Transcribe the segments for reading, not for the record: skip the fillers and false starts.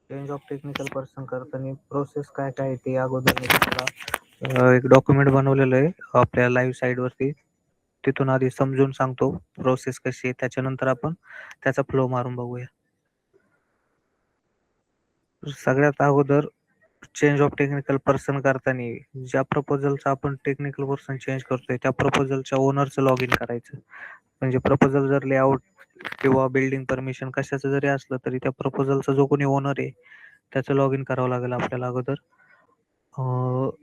Change of technical person करताना process काय काय आहे ते अगोदर मी तुम्हाला एक डॉक्युमेंट बनवलेलं आहे आपल्या लाईव्ह साईट वरती. तिथून आधी समजून सांगतो प्रोसेस कशी आहे, त्याच्यानंतर आपण त्याचा फ्लो मारून बघूया. सगळ्यात अगोदर चेंज ऑफ टेक्निकल पर्सन करताना ज्या प्रपोजलचा आपण टेक्निकल पर्सन चेंज करतोय त्या प्रपोजलच्या ओनरचं लॉग इन करायचं. म्हणजे प्रपोजल जर लेआउट किंवा बिल्डिंग परमिशन कशाचं जरी असलं तरी त्या प्रपोजलचा जो कोणी ओनर आहे त्याचं लॉग इन करावं लागेल आपल्याला अगोदर.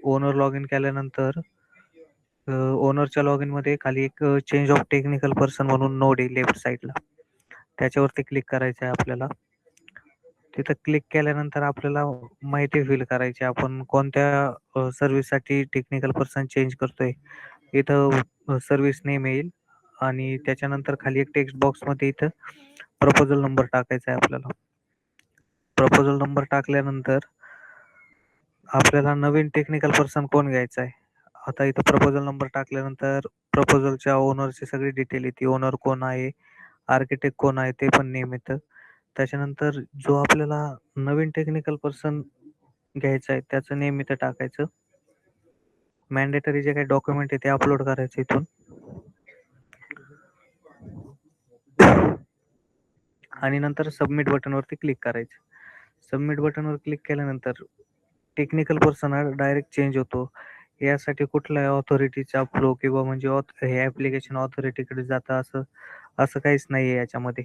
ओनर लॉग इन केल्यानंतर ओनरच्या लॉग इन मध्ये खाली एक चेंज ऑफ टेक्निकल पर्सन म्हणून नोड आहे लेफ्ट साईडला, त्याच्यावरती क्लिक करायचं आहे आपल्याला. तिथं क्लिक केल्यानंतर आपल्याला माहिती फिल करायची आपण कोणत्या सर्व्हिससाठी टेक्निकल पर्सन चेंज करतोय. इथं सर्व्हिस नेम येईल आणि त्याच्यानंतर खाली एक टेक्स्ट बॉक्स मध्ये इथं प्रपोजल नंबर टाकायचा आहे आपल्याला. प्रपोजल नंबर टाकल्यानंतर आपल्याला नवीन टेक्निकल पर्सन कोण घ्यायचा आहे. आता इथं प्रपोजल नंबर टाकल्यानंतर प्रपोजलच्या ओनरची सगळी डिटेल येते. ओनर कोण आहे, आर्किटेक्ट कोण आहे ते पण नेम येतं. त्याच्यानंतर जो आपल्याला नवीन टेक्निकल पर्सन घ्यायचा आहे त्याचं नेम इथं टाकायचं. मॅन्डेटरी जे काही डॉक्युमेंट आहे ते अपलोड करायचं इथून. आणि नंतर सबमिट बटनवरती क्लिक करायचं. सबमिट बटनवर क्लिक केल्यानंतर टेक्निकल पर्सन हा डायरेक्ट चेंज होतो. यासाठी कुठल्याही ऑथॉरिटीचा फ्लो किंवा म्हणजे हे ऍप्लिकेशन ऑथॉरिटीकडे जातं असं असं काहीच नाहीये याच्यामध्ये.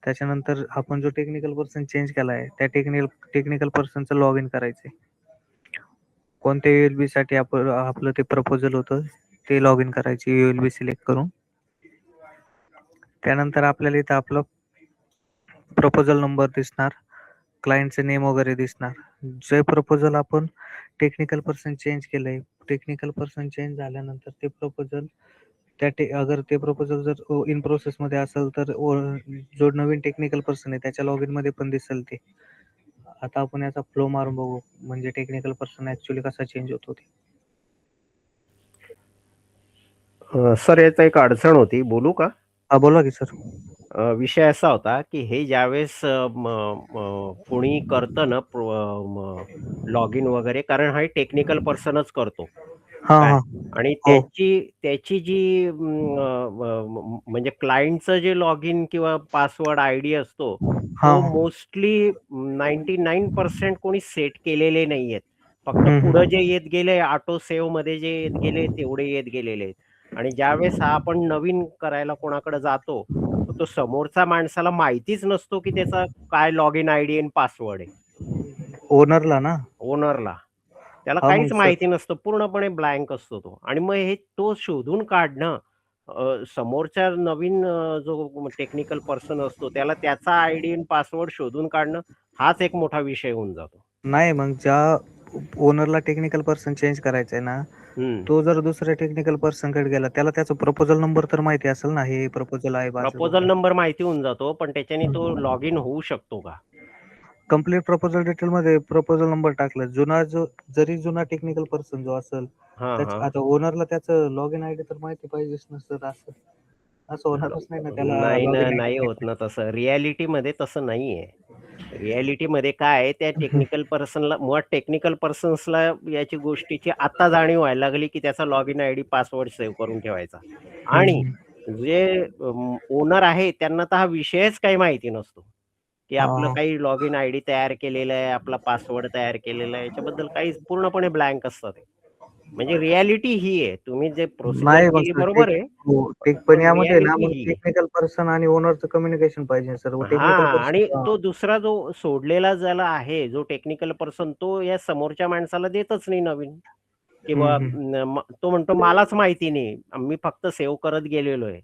त्याच्यानंतर आपण जो टेक्निकल पर्सन चेंज केला आहे त्या टेक्निकल पर्सनचं लॉग इन करायचंय. कोणत्या युएलबी साठी आपण आपलं ते प्रपोजल होतं ते लॉग इन करायचे युएलबी सिलेक्ट करून. त्यानंतर आपल्याला इथं आपलं प्रपोजल नंबर दिसणार, क्लायंटचं नेम वगैरे दिसणार. जे प्रपोजल आपण टेक्निकल पर्सन चेंज केलंय, टेक्निकल पर्सन चेंज झाल्यानंतर ते प्रपोजल अगर ते प्रपोजल जर इन प्रोसेस मध्ये असेल तर जो नवीन टेक्निकल पर्सन आहे त्याच्या लॉग इन मध्ये पण दिसेल ते. आता आपण याचा फ्लो मारून बघू म्हणजे टेक्निकल पर्सन ऍक्च्युली कसा चेंज होतो ते. सर याचा एक अडचण होती, बोलू का? हा बोला की सर. विषय असा होता की हे ज्यावेळेस कोणी करतं ना लॉग इन वगैरे, कारण हा टेक्निकल पर्सनच करतो हा काय. हा. आणि हो. त्याची जी म्हणजे क्लायंटचं जे लॉग इन किंवा पासवर्ड आयडी असतो हा तो हा. मोस्टली 99% कोणी सेट केलेले नाहीयेत. फक्त पुढं हम्म. जे येत गेले ऑटो सेव्ह मध्ये जे येत गेले तेवढे येत गेलेले आहेत. आणि ज्यावेळेस हा आपण नवीन करायला कोणाकडे जातो तो समोरचा माणसाला माहितीच नसतो की त्याचा काय लॉग इन आयडी आणि पासवर्ड आहे. ओनरला ना. ओनरला त्याला हा मग काहीच सर. माहिती नसतं, पूर्णपणे ब्लँक असतो तो. आणि मग हे तो शोधून काढणं समोरच्या नवीन जो टेक्निकल पर्सन असतो त्याला त्याचा आयडी आणि पासवर्ड शोधून काढणं हाच एक मोठा विषय होऊन जातो. नाही मग ज्या ओनरला टेक्निकल पर्सन चेंज करायचंय ना तो जर दुसऱ्या टेक्निकल पर्सन कडे गेला त्याला त्याचा प्रपोजल नंबर तर माहिती असेल ना, हे प्रपोजल आहे प्रपोजल बाजूला. नंबर माहिती होऊन जातो, पण त्याच्याने तो लॉग इन होऊ शकतो का? कंप्लीट प्रपोजल डिटेल मध्ये प्रपोजल नंबर टाकला जरी जुना टेक्निकल पर्सन जो असेल हा हा. आता ओनरला त्याचं लॉग इन आयडी तर माहिती पाहिजेच ना सर. असं होणारच नाही ना, त्याला नाही लॉग ना, इन नाही आयडी. होत ना तसं. रियालिटीमध्ये तसं नाहीये. रियालिटीमध्ये काय आहे, त्या टेक्निकल पर्सनला, मुळात टेक्निकल पर्सन्सला याची गोष्टीची आता जाणीव व्हायला लागली की त्याचा log in ID password save करून ठेवायचा. आणि जे ओनर आहे त्यांना तर हा विषयच काही माहिती नसतो की आपलं हा. काही लॉग इन आयडी तयार केलेलं आहे, आपला पासवर्ड तयार केलेला आहे, याच्याबद्दल काही पूर्णपणे ब्लँक असतं ते. म्हणजे रियालिटी ही आहे. तुम्ही जे प्रोसिजर नाही मग केली सर बरोबर आहे, पण पण यामध्ये ना रियालिटी मग ही आहे. टेक्निकल पर्सन आणि ओनरचं कम्युनिकेशन पाहिजे सर. टेक्निकल हां. आणि पर्सन. तो दुसरा जो सोडलेला ज्याला आहे, जो टेक्निकल पर्सन, तो या समोरच्या माणसाला देतच नाही नवीन. किंवा तो म्हणतो मलाच माहिती नाही, मी फक्त सेव्ह करत गेलेलो आहे.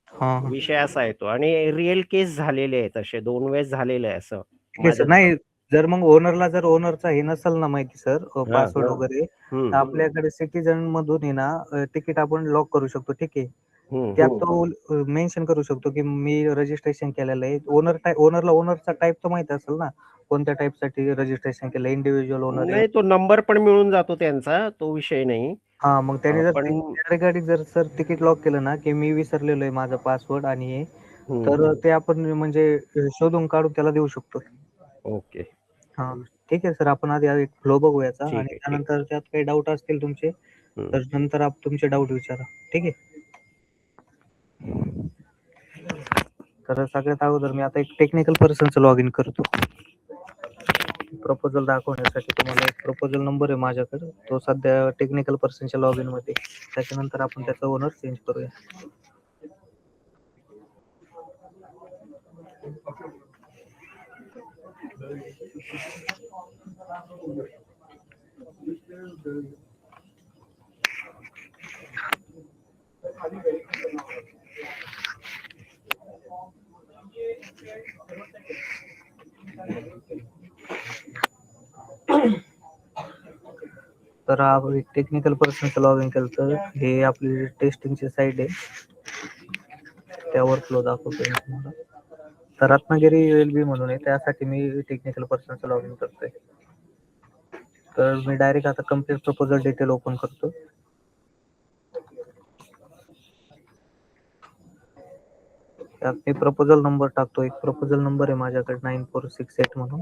हा. विषय असा आहे तो. आणि रिअल केस झालेले आहेत असे, 2 वेळेस झालेलं आहे असं ठीक आहे सर. माझ्या. नाही जर मग ओनरला जर ओनरचा हे नसेल ना माहिती सर हां. पासवर्ड वगैरे, हं. तर आपल्याकडे सिटीजन मधून आहे ना तिकीट आपण लॉक करू शकतो. ठीक आहे. हं, त्यात हं. तो मेन्शन करू शकतो की मी रजिस्ट्रेशन केलेलं आहे. ओनरला ओनरचा टाईप तर माहिती असेल ना, कोणत्या टाईप साठी रजिस्ट्रेशन केलं, इंडिव्हिज्युअल ओनर आहे. नाही, तो नंबर पण मिळून जातो त्यांचा, तो विषय नाही. हा मग त्याने जर पण त्या रिगार्डिंग जर सर तिकीट लॉक केलं ना की मी विसरलेलो आहे माझा पासवर्ड आणि हे, हं, तर हं. ते आपण म्हणजे शोधून काढून त्याला देऊ शकतो. ओके. हा ठीक आहे सर, आपण आधी एक फ्लो बघू याचा ठीक आणि आहे, ठीक. त्यानंतर त्यात काही डाऊट असतील तुमचे हं. तर नंतर तुमचे डाऊट विचारा. ठीक आहे. तर सगळ्यात अगोदर मी आता एक टेक्निकल पर्सनचं लॉग इन करतो. प्रपोजल दाखवण्यासाठी तुम्हाला एक प्रपोजल नंबर आहे माझ्याकडे, तो सध्या टेक्निकल पर्सनच्या लॉग इन मध्ये. त्याच्यानंतर आपण त्याचा ओनर चेंज करूया. तर आपण टेक्निकल पर्सनचं लॉग इन केलं तर हे आपली टेस्टिंगची साईट आहे, त्यावर फ्लो दाखवतोय मी तुम्हाला. तर रत्नागिरी ULB म्हणून आहे, त्यासाठी मी टेक्निकल पर्सनचं लॉग इन करतोय. तर मी डायरेक्ट आता कम्प्लीट प्रपोजल डिटेल ओपन करतो. त्यात मी प्रपोजल नंबर टाकतो. एक प्रपोजल नंबर आहे माझ्याकडे 9468 म्हणून.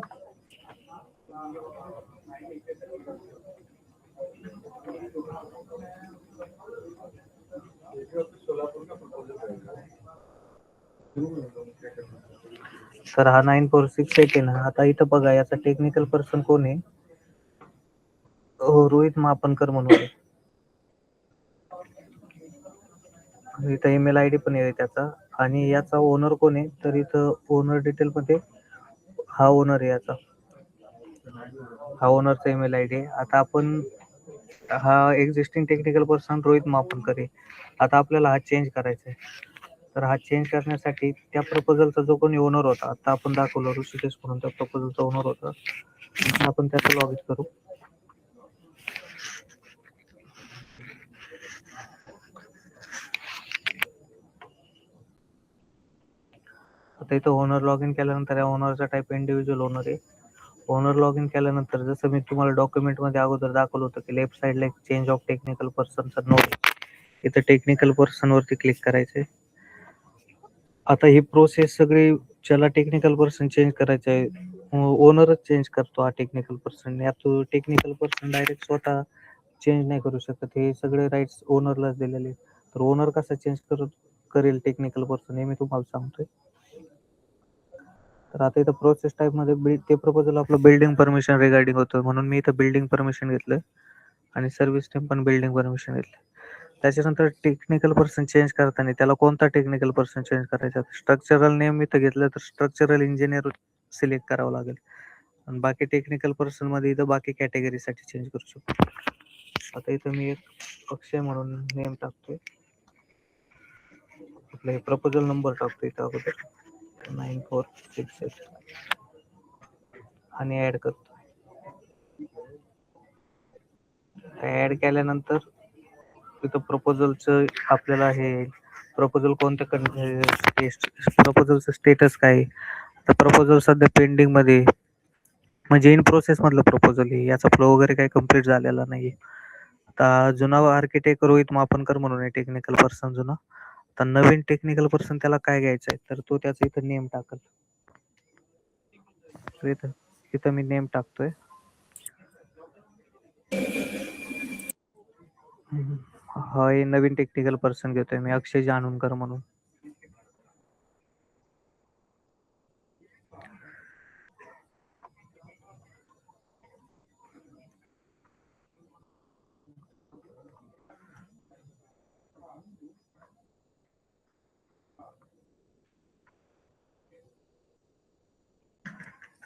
तर हा 9468 आहे ना. आता इथं बघा, याचा टेक्निकल पर्सन कोण आहे? रोहित मापनकर म्हणून आहे. इथं ईमेल आयडी पण आहे त्याचा. आणि याचा ओनर कोण आहे? तर इथं ओनर डिटेल मध्ये हा ओनर आहे याचा. हा ओनरचा ईमेल आयडी आहे. आता आपण हा एक्झिस्टिंग टेक्निकल पर्सन रोहित मापनकर आहे. आता आपल्याला हा चेंज करायचा आहे. तर हा चेंज करण्यासाठी त्या प्रपोजलचा जो कोणी ओनर होता, आता आपण दाखवलं ऋषिकेश म्हणून त्या प्रपोजलचा ओनर होता, आपण त्याचं लॉग इन करू. आता इथं ओनर लॉग इन केल्यानंतर या ओनरचा टाईप इंडिव्हिज्युअल ओनर आहे. ओनर लॉग इन केल्यानंतर जसं मी तुम्हाला डॉक्युमेंट मध्ये अगोदर दाखवलं होतं की लेफ्ट साईडला एक चेंज ऑफ टेक्निकल पर्सनचा नोट, इथं टेक्निकल पर्सन वरती क्लिक करायचंय. आता ही प्रोसेस सगळी ज्याला टेक्निकल पर्सन चेंज करायचं आहे, ओनरच चेंज करतो हा टेक्निकल पर्सन. यात टेक्निकल पर्सन डायरेक्ट स्वतः चेंज नाही करू शकत, हे सगळे राईट्स ओनरलाच दिलेले. तर ओनर कसा चेंज करेल टेक्निकल पर्सन हे मी तुम्हाला सांगतोय. तर आता इथं प्रोसेस टाईप मध्ये ते प्रपोजल आपलं बिल्डिंग परमिशन रिगार्डिंग होतं, म्हणून मी इथं बिल्डिंग परमिशन घेतलं आणि सर्व्हिस नेम पण बिल्डिंग परमिशन घेतलं. त्याच्यानंतर टेक्निकल पर्सन चेंज करताना त्याला कोणता टेक्निकल पर्सन चेंज करायचा, स्ट्रक्चरल नेम इथं घेतलं तर स्ट्रक्चरल इंजिनियर सिलेक्ट करावं लागेल. आणि बाकी टेक्निकल पर्सन मध्ये इथं बाकी कॅटेगरीसाठी चेंज करू शकतो. आता इथं मी एक अक्षय म्हणून नेम टाकतोय. आपलं हे प्रपोजल नंबर टाकतो इथं अगोदर 9468 आणि ऍड करतो. ऍड केल्यानंतर तिथं प्रपोजलचं आपल्याला हे प्रपोजल कोणत्या प्रपोजलचं स्टेटस काय, तर प्रपोजल सध्या पेंडिंग मध्ये, म्हणजे इन प्रोसेस मधलं प्रपोजल आहे, याचा फ्लो वगैरे काही कम्प्लीट झालेला नाही. आता जुना आर्किटेक्ट रोहित मापनकर म्हणून आहे टेक्निकल पर्सन जुना. तर नवीन टेक्निकल पर्सन त्याला काय घ्यायचं आहे, तर तो त्याचा इथं नेम टाकल. इथं मी नेम टाकतोय. हा हे नवीन टेक्निकल पर्सन घेतोय मी, अक्षय जानूनकर म्हणून.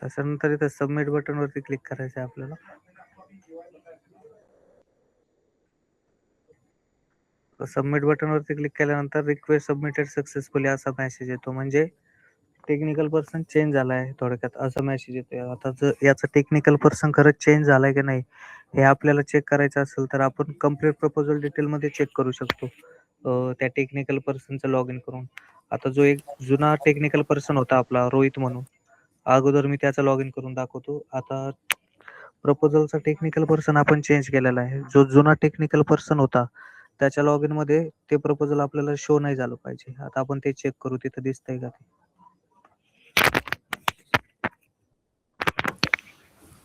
त्याच्यानंतर इथं सबमिट बटन वरती क्लिक करायचं आहे आपल्याला. सबमिट बटन वरती क्लिक केल्यानंतर रिक्वेस्ट सबमिटेड सक्सेसफुली असा मेसेज येतो, म्हणजे टेक्निकल पर्सन चेंज झालाय थोडक्यात असा मेसेज येतोय. आता जर याचा टेक्निकल पर्सन खरंच चेंज झालाय की नाही हे आपल्याला चेक करायचं असेल तर आपण कम्प्लीट प्रपोजल डिटेल मध्ये चेक करू शकतो त्या टेक्निकल पर्सनचं लॉग इन करून. आता जो एक जुना टेक्निकल पर्सन होता आपला रोहित म्हणून, अगोदर मी त्याचा लॉग इन करून दाखवतो. आता प्रपोजलचा टेक्निकल पर्सन आपण चेंज केलेला आहे. जो जुना टेक्निकल पर्सन होता त्याच्या लॉग इन मध्ये ते प्रपोजल आपल्याला शो नाही झालं पाहिजे. आता आपण ते चेक करू, तिथं दिसतंय का ते.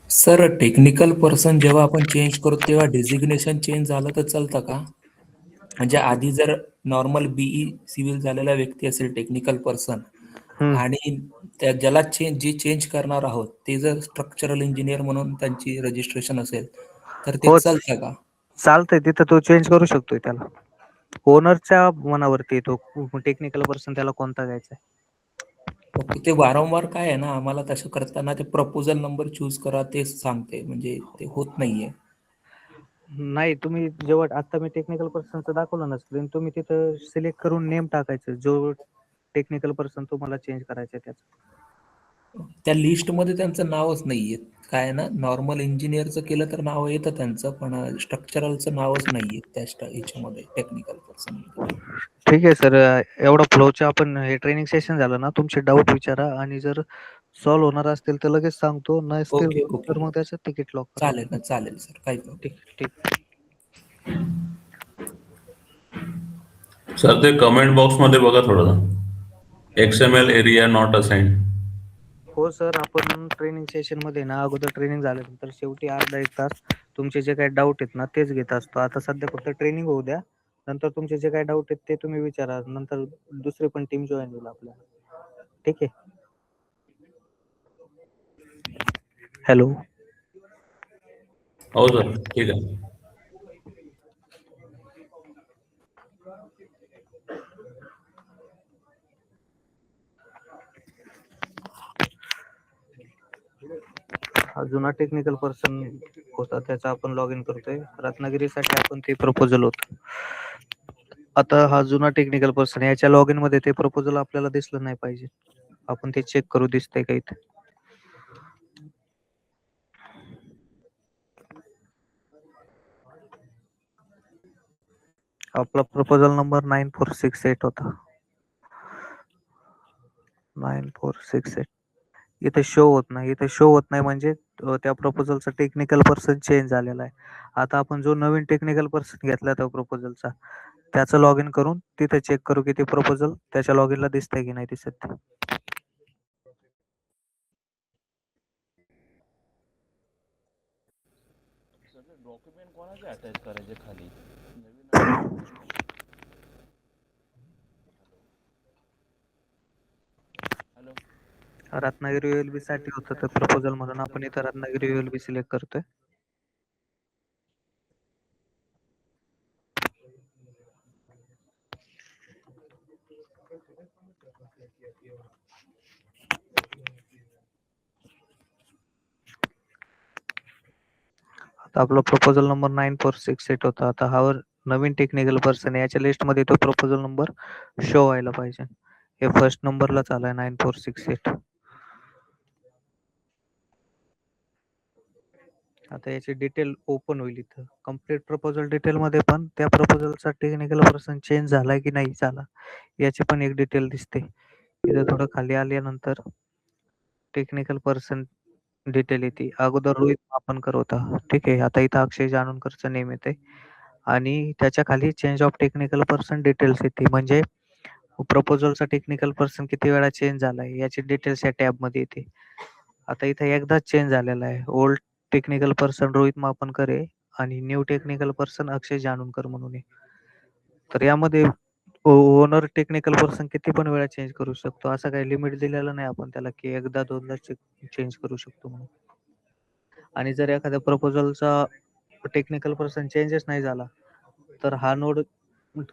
सर टेक्निकल पर्सन जेव्हा आपण चेंज करतो तेव्हा डेजिग्नेशन चेंज झालं तर चालतं का? म्हणजे आधी जर नॉर्मल बीई सिव्हिल झालेला व्यक्ती असेल टेक्निकल पर्सन आणि ज्याला जे चेंज करणार आहोत ते जर स्ट्रक्चरल इंजिनियर म्हणून त्यांची रजिस्ट्रेशन असेल तर ते हो चालतं का? चालतंय, तिथं तो चेंज करू शकतोय त्याला. ओनरच्या मनावरती आहे तो टेक्निकल पर्सन त्याला कोणता घ्यायचा आहे. ओके. ते वारंवार काय आहे ना आम्हाला तसं करताना ते प्रपोजल नंबर चूज करा ते सांगते, म्हणजे ते होत नाहीये. नाही, तुम्ही जेव्हा आता मी टेक्निकल पर्सनचं दाखवलं ना स्क्रीन, तुम्ही तिथं सिलेक्ट करून नेम टाकायचं जो टेक्निकल पर्सन तुम्हाला चेंज करायचं आहे त्याचं. त्या लिस्टमध्ये त्यांचं नावच नाहीये. काय आहे ना, नॉर्मल इंजिनियरचं केलं तर नाव येतं त्यांचं, पण स्ट्रक्चरलचं नावच नाहीये त्या ह्याच्यामध्ये टेक्निकल पर्सनमध्ये. ठीक आहे सर, एवढा फ्लोचे आपण हे ट्रेनिंग सेशन झालं ना, तुमचे डाऊट विचारा आणि जर सॉल्व्ह होणार असतील तर लगेच सांगतो, नसतील ओके ओके. तर मग त्याचं तिकीट लॉक करा. चालेल ना, चालेल सर, काही प्रॉब्लेम. ठीक ठीक. सर ते कमेंट बॉक्समध्ये बघा थोडंसं, XML एरिया नॉट असाइन्ड. हो सर, आपण ट्रेनिंग सेशनमध्ये ना अगोदर ट्रेनिंग झाल्यानंतर शेवटी अर्धा 1 तास तुमचे जे काही डाऊट आहेत ना तेच घेत असतो. आता सध्या फक्त ट्रेनिंग होऊ द्या. नंतर तुमचे जे काही डाऊट आहेत ते तुम्ही विचारा. नंतर दुसरी पण टीम जॉइन होईल आपल्याला. ठीक आहे. हॅलो. हो सर, ठीक आहे. हा जुना टेक्निकल पर्सन होता त्याचा आपण लॉग इन करतोय. रत्नागिरीसाठी आपण ते प्रपोजल होतं. आता हा जुना टेक्निकल पर्सन याच्या लॉग इन मध्ये ते प्रपोजल आपल्याला दिसलं नाही पाहिजे. आपण ते चेक करू दिसतंय का इथे. आपला प्रपोजल नंबर 9468 होता. 9468 इथे शो होत नाही. इथे शो होत नाही म्हणजे त्या प्रपोजलचा टेक्निकल पर्सन चेंज झालेला आहे. आता आपण जो नवीन टेक्निकल पर्सन घेतला त्या प्रपोजलचा त्याचं लॉग इन करून तिथे चेक करू की ते प्रपोजल त्याच्या लॉग इनला दिसतंय की नाही दिसत ते. डॉक्युमेंट कोणाचे अटॅच करायचे खाली नवीन हॅलो. रत्नागिरी ULB साठी होतं ते प्रपोजल म्हणून आपण इथं रत्नागिरी ULB सिलेक्ट करतोय. आता आपला प्रपोजल नंबर 9468 होता. आता हा नवीन टेक्निकल पर्सन आहे. याच्या लिस्ट मध्ये तो प्रपोजल नंबर शो व्हायला पाहिजे. हे फर्स्ट नंबरलाच आलाय 9468. आता याची डिटेल ओपन होईल इथं. कंप्लीट प्रपोजल डिटेल मध्ये पण त्या प्रपोजलचा टेक्निकल पर्सन चेंज झालाय की नाही झाला याची पण एक डिटेल दिसते. इथं थोडं खाली आल्यानंतर टेक्निकल पर्सन डिटेल येते. अगोदर रोहित मापनकर होता. ठीक आहे. आता इथं अक्षय जानोरकरचं नेम येते आणि त्याच्या खाली change of technical person details येते. म्हणजे प्रपोजलचा टेक्निकल पर्सन किती वेळा चेंज झालाय याची डिटेल्स या टॅब मध्ये येते. आता इथं एकदाच चेंज झालेला आहे. ओल्ड टेक्निकल पर्सन रोहित मापनकर आहे आणि न्यू टेक्निकल पर्सन अक्षय जानोरकर म्हणून आहे. तर यामध्ये ओनर टेक्निकल पर्सन किती पण वेळा चेंज करू शकतो. असं काही लिमिट दिलेलं नाही आपण त्याला की एकदा दोनदा चेंज करू शकतो म्हणून. आणि जर एखाद्या प्रपोजलचा टेक्निकल पर्सन चेंजच नाही झाला तर हा नोड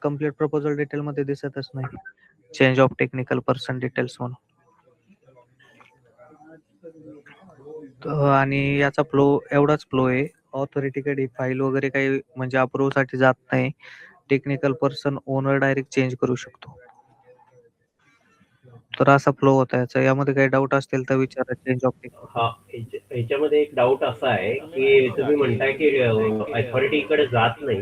कंप्लीट प्रपोजल डिटेल मध्ये दिसतच नाही. Change of technical person details म्हणून. आणि याचा फ्लो एवढाच फ्लो आहे. ऑथॉरिटीकडे फाईल वगैरे काही म्हणजे अप्रूव्ह साठी जात नाही. Technical person owner direct change करू शकतो. तर असा फ्लो होता याचा. यामध्ये काही डाऊट असतील तर विचारा. Change of technical. हा ह्याच्यामध्ये एक डाऊट असा आहे की तुम्ही म्हणताय की अथॉरिटीकडे जात नाही.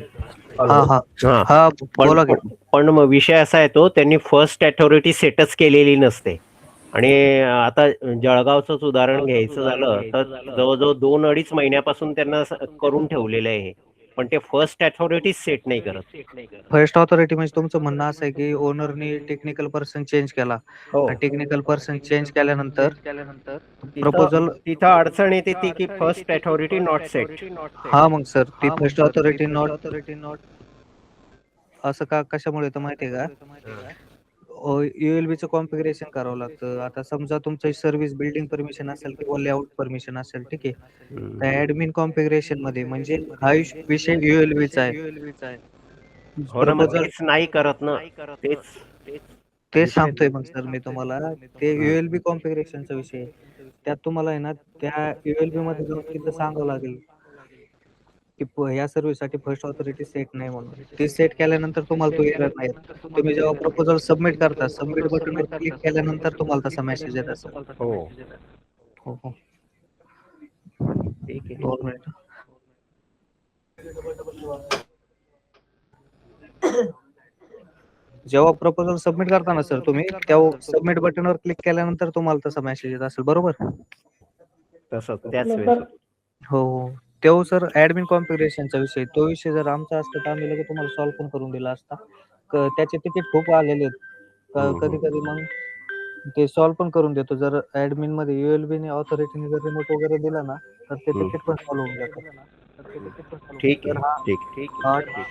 हा हा हा बोला की. पण मग विषय असा आहे तो त्यांनी फर्स्ट अथॉरिटी सेटच केलेली नसते. आणि आता जळगावचंच उदाहरण घ्यायचं झालं तर जवळजवळ 2-2.5 महिन्यापासून त्यांना करून ठेवलेलं आहे. पण ते फर्स्ट अथॉरिटी सेट नाही करत. फर्स्ट ऑथॉरिटी म्हणजे तुमचं म्हणणं असं आहे की ओनरनी टेक्निकल पर्सन चेंज केला हो, आणि टेक्निकल पर्सन चेंज केल्यानंतर तिथं प्रपोजल तिथं अडचण येते ती की फर्स्ट अथॉरिटी नॉट सेट. हा मग सर ती फर्स्ट ऑथॉरिटी नॉट असं का कशामुळे येतं माहितीये का युएलबी चं कॉन्फिगरेशन करावं लागतं. आता समजा तुमचं सर्व्हिस बिल्डिंग परमिशन असेल किंवा लेआउट परमिशन असेल ठीक आहे तर ऍडमिन कॉन्फिगरेशन मध्ये म्हणजे हा विषय युएलबीचा आहे. हो ना, मग प्रपोजल तेच नाही करत ना. तेच तेच विषय सांगतोय मग सर मी तुम्हाला ते युएलबी कॉन्फिगरेशनचा विषय आहे. त्यात तुम्हाला आहे ना त्या युएलबी मध्ये जाऊन तिथं सांगावं लागेल की या सर्व्हिससाठी फर्स्ट ऑथॉरिटी सेट नाही म्हणून. ती सेट केल्यानंतर तुम्हाला तो एरर नाही येत. तुम्ही जेव्हा प्रपोजल सबमिट करता सबमिट बटनवर क्लिक केल्यानंतर तुम्हाला तसा मेसेज येत असेल. हो, हो हो ठीक आहे. 2 मिनिटं. जेव्हा प्रपोजल सबमिट करता ना सर तुम्ही तेव्हा सबमिट बटनवर क्लिक केल्यानंतर तुम्हाला तसा मेसेज येत असेल बरोबर? तसंच त्याच वेळेस. हो हो तो सर ऍडमिन कॉन्फिगरेशनचा विषय तो विषय जर आमचा असता तर आम्ही लगेच तुम्हाला सॉल्व्ह पण करून दिला असता. त्याचे तिकीट खूप आलेले आहेत. कधी कधी मग ते सॉल्व्ह पण करून देतो जर ऍडमिन मध्ये युएलबी ने ऑथॉरिटीने जर रिमोट वगैरे दिला ना तर ते तिकीट पण सॉल्व्ह होऊन जातं. ठीक तर आहे, ठीक हा आहे.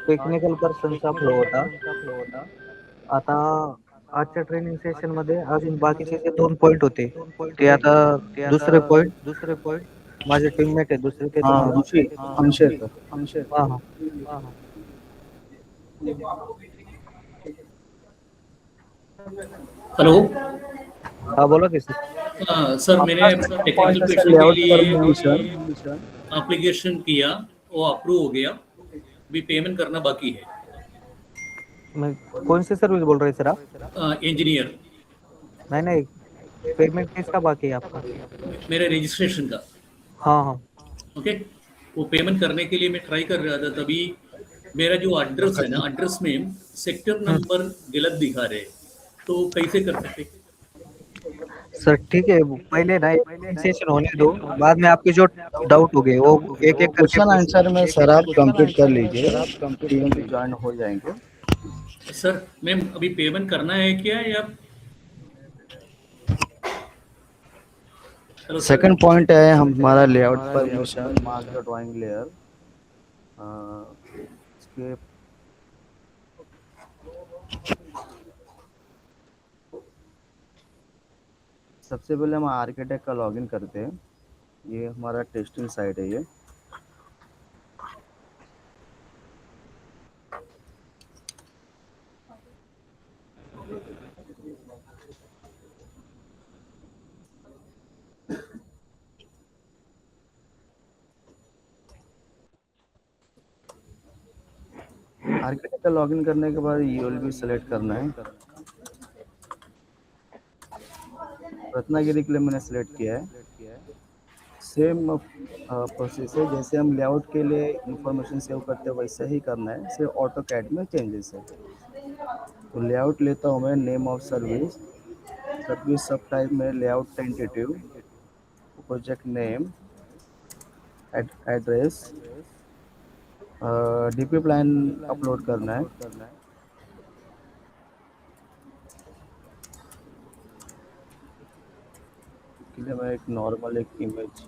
टेक्निकल पर्सनचा फ्लो होता. आता आजच्या ट्रेनिंग सेशन मध्ये अजून बाकीचे जे 2 पॉइंट होते ते आता दुसरे पॉइंट माझे टीममेट आहे दुसरे ते हाँ तुम्हाला ऋषि अंशेर हां, हां. हेलो हां, बोला की सर. सर मैंने टेक्निकल पॉइंट क्वेश्चन के लेआउट लिए परमिशन एप्लीकेशन किया, वो अप्रूव हो गया, अभी पेमेंट करना बाकी है. कौन सी सर्विस बोल रहे सर आप? इंजीनियर नहीं नहीं पेमेंट किसका बाकी है आपका? मेरे रजिस्ट्रेशन का. हाँ हाँ ओके, वो पेमेंट करने के लिए मैं ट्राई कर रहा था, तभी मेरा जो एड्रेस है ना, एड्रेस में सेक्टर नंबर गलत दिखा रहे, तो कैसे कर सकते? सर ठीक है पहले ना सेशन होने दो बाद में आपके जो डाउट हो गए वो एक एक करके क्वेश्चन आंसर में सर आप कंप्लीट कर लीजिए, टीम ज्वाइन हो जाएंगे. सर मैम अभी पेमेंट करना है क्या या हेलो सर. सेकंड पॉइंट है हमारा layout permission mark the drawing layer. इसके सबसे पहले हम आर्किटेक्ट का लॉगिन करते हैं. ये हमारा टेस्टिंग साइट है ये. आर्किटेक्ट का लॉगिन करने के बाद यूएलबी सेलेक्ट करना है. रत्नागिरी के लिए मैंने सेलेक्ट किया है. सेम प्रोसेस है जैसे हम लेआउट के लिए इंफॉर्मेशन सेव करते हैं वैसे ही करना है, सिर्फ ऑटो कैड में चेंजेस है. तो लेआउट लेता हूँ मैं, नेम ऑफ सर्विस, सर्विस सब टाइप में layout tentative, project name, address, DP plan upload करना है. के लिए मैं एक नॉर्मल एक इमेज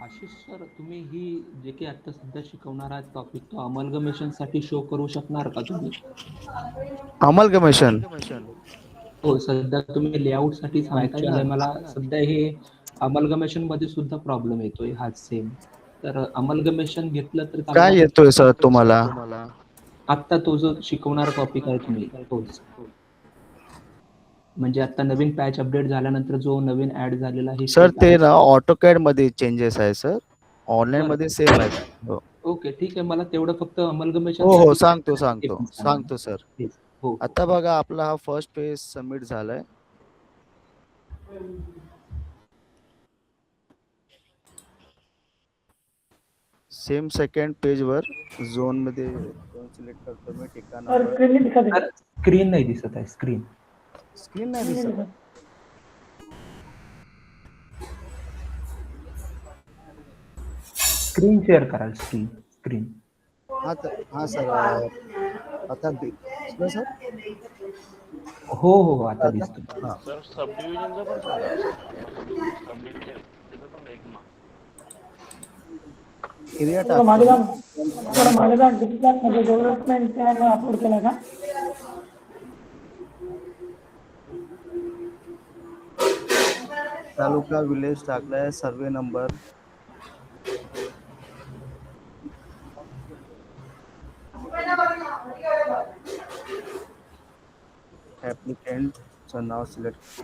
आशिष सर तुम्ही ही जे काही आता सध्या शिकवणार आहात टॉपिक तो अमलगमेशन साठी शो करू शकणार का तुम्ही? अमलगमेशन हो सध्या तुम्ही लेआउट साठी सांगताय मला सध्या हे अमलगमेशन मध्ये सुद्धा प्रॉब्लेम येतोय हाच सेम. तर अमलगमेशन घेतलं तर काय येतोय सर तुम्हाला? आता तो जो शिकवणारा टॉपिक आहे तुम्ही तोच म्हणजे आता नवीन पॅच अपडेट झाल्यानंतर जो नवीन ऍड झालेला आहे सर ते ना ऑटोकॅड मध्ये चेंजेस आहे सर, ऑनलाईन मध्ये सेम आहे. हो ओके ठीक आहे मला तेवढं फक्त अमलगमेशन हो हो सांगतो सर. हो आता बघा आपला हा फर्स्ट पेज सबमिट झालाय. सेम सेकंड पेज वर झोन मध्ये झोन सिलेक्ट करतो मी, ठिकाण स्क्रीन नाही दिसत आहे. स्क्रीन नाही दिसत. स्क्रीन शेअर कराल स्क्रीन. हाँ सर आता दिसलं सर? हो आता आता दिसतो. हां सर सब डिव्हिजनचं पण सांगा सब डिव्हिजन पण एक मार्क. एरिया डेव्हलपमेंट अपलोड केला का? तालुका विलेज टाकलाय, सर्वे नंबर ॲप्लिकेंटचं नाव सिलेक्ट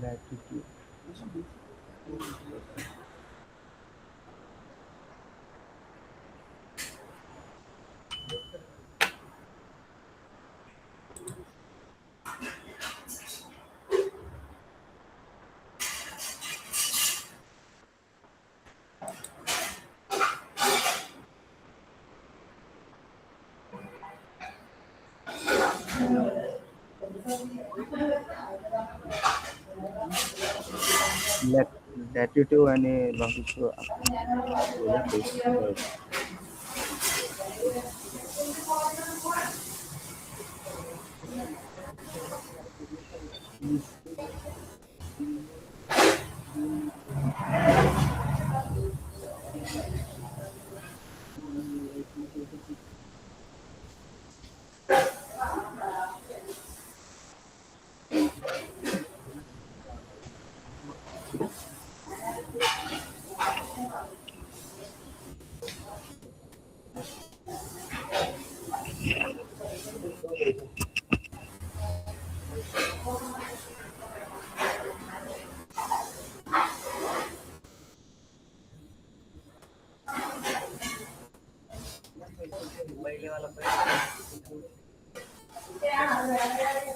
लॅटिट्यूड लॅटिट्यूड आणि लॉंगिट्यूड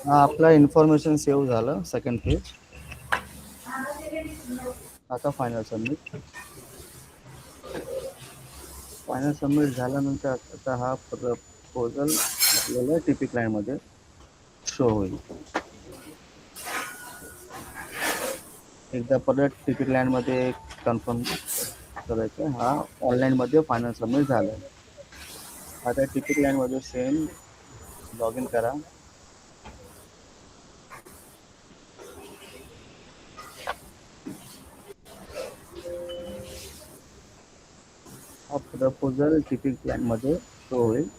हा आपला इन्फॉर्मेशन सेव्ह झालं सेकंड पेज. आता फायनल सबमिट झाल्यानंतर आता हा प्रपोजल आपल्याला टीपी क्लायंटमध्ये शो होईल. एकदा परत टीपी क्लायंटमध्ये कन्फर्म करायचं. हा ऑनलाईनमध्ये फायनल सबमिट झालं. आता टीपी क्लायंटमध्ये सेम लॉग इन करा. हा प्रपोजल टीपी क्लायंटमध्ये शो होईल.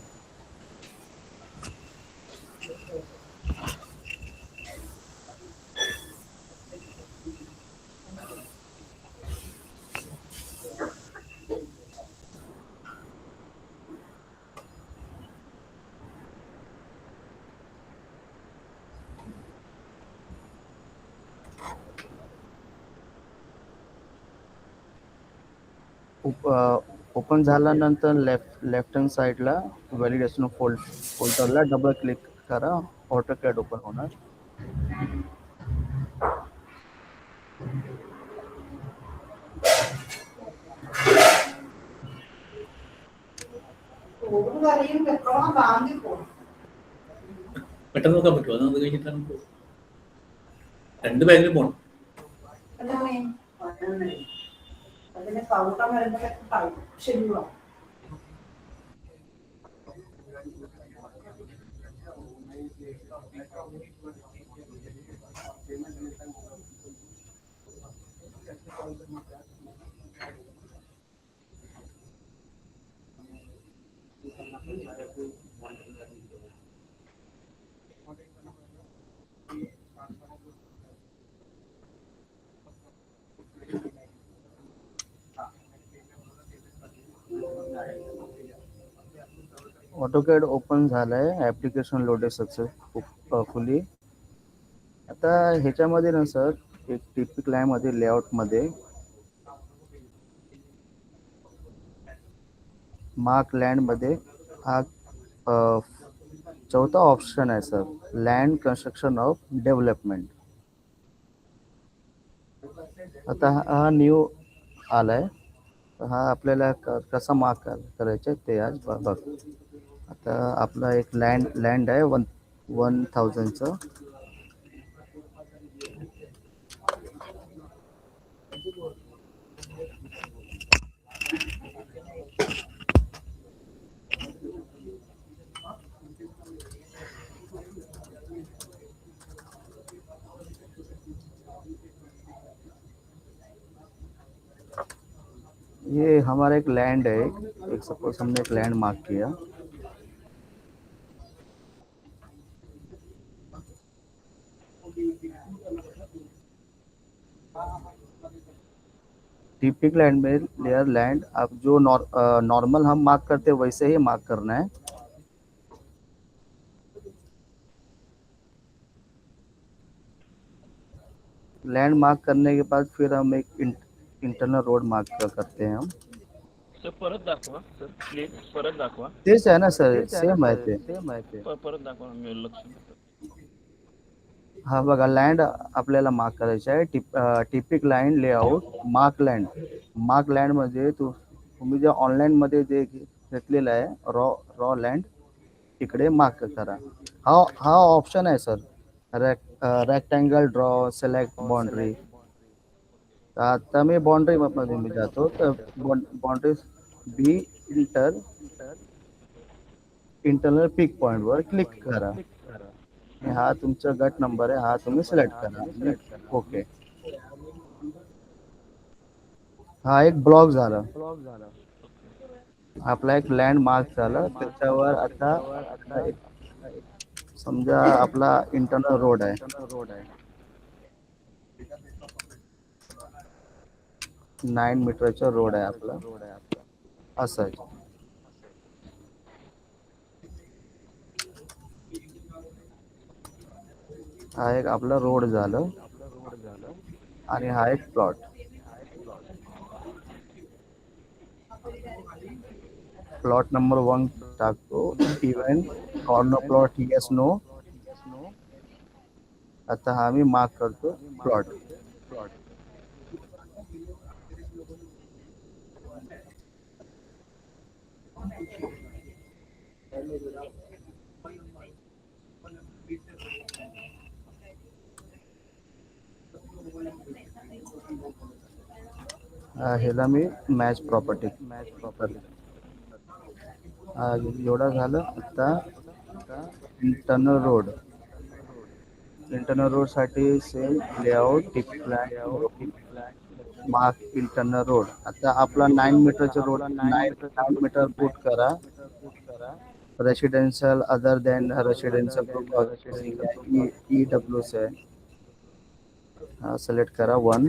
ओपन झाल्यानंतर लेफ्ट हँड साईडला व्हॅलिडेशन फोल्डरला डबल क्लिक करा. ऑटोकॅड ओपन होणार. പെട്ടെന്ന് നോക്കാൻ പറ്റുമോ? അത് കഴിഞ്ഞിട്ടാണ് രണ്ട് ബാങ്കിൽ പോകണം. ऑटोकॅड ओपन झालंय. Application loaded successfully. आता ह्याच्यामध्ये ना सर एक टीपी क्लायंटमध्ये लेआउटमध्ये मार्क लँडमध्ये हा चौथा ऑप्शन आहे sir, land construction of development. आता हा न्यू आलाय. हा आपल्याला कसा मार्क करायचा ते आज बघ. आता आपला एक लँड आहे 1000चं. ये हमारा एक लैंड है, एक सपोज हमने एक लैंड मार्क किया. टिपिक लैंड में लेयर लैंड आप जो नॉर्मल हम मार्क करते हैं वैसे ही मार्क करना है. लैंड मार्क करने के बाद फिर हम एक इंटरनल रोड मार्क करते हैं हम. सर परत दाखवा सर प्लीज, परत दाखवा. तेच आहे ना सर, सेम आहे ते. परत दाखवा, मी लक्ष देतो. हा बघा, लँड आपल्याला मार्क करायचे आहे. टिपिक land layout mark land. Mark land म्हणजे तुम्ही जे ऑनलाईन मध्ये जे घेतलेलं आहे रॉ लँड, इकडे मार्क करा. हा ऑप्शन आहे sir, rectangle draw, select boundary. आता मी बाउंड्री मध्ये मी जातो, तर बाउंड्री बी इंटरनल पिक पॉइंट वर क्लिक करा. हा तुमचा गट नंबर आहे, हा तुम्ही सिलेक्ट करा. ओके, हा एक ब्लॉक झाला. आपला एक लँड मार्क झाला. त्याच्यावर आता समजा आपला इंटरनल रोड आहे. 9 मीटरचा रोड आहे आपला, असं आहे. हा एक आपला रोड झालं आणि हा एक प्लॉट. प्लॉट नंबर 1 टाकतो. Even corner plot yes no. आता हा मी मार्क करतो प्लॉट. ह्याला मी मॅच प्रॉपर्टी. एवढं झालं. आता इंटरनल रोड साठी सेम लेआउट टिपिक लँड मार्क इंटरनल रोड. आता आपला 9 मीटरचा रोड, 9 मीटर पुट करा. Residential other than residential group EWC आहे. सिलेक्ट करा 1.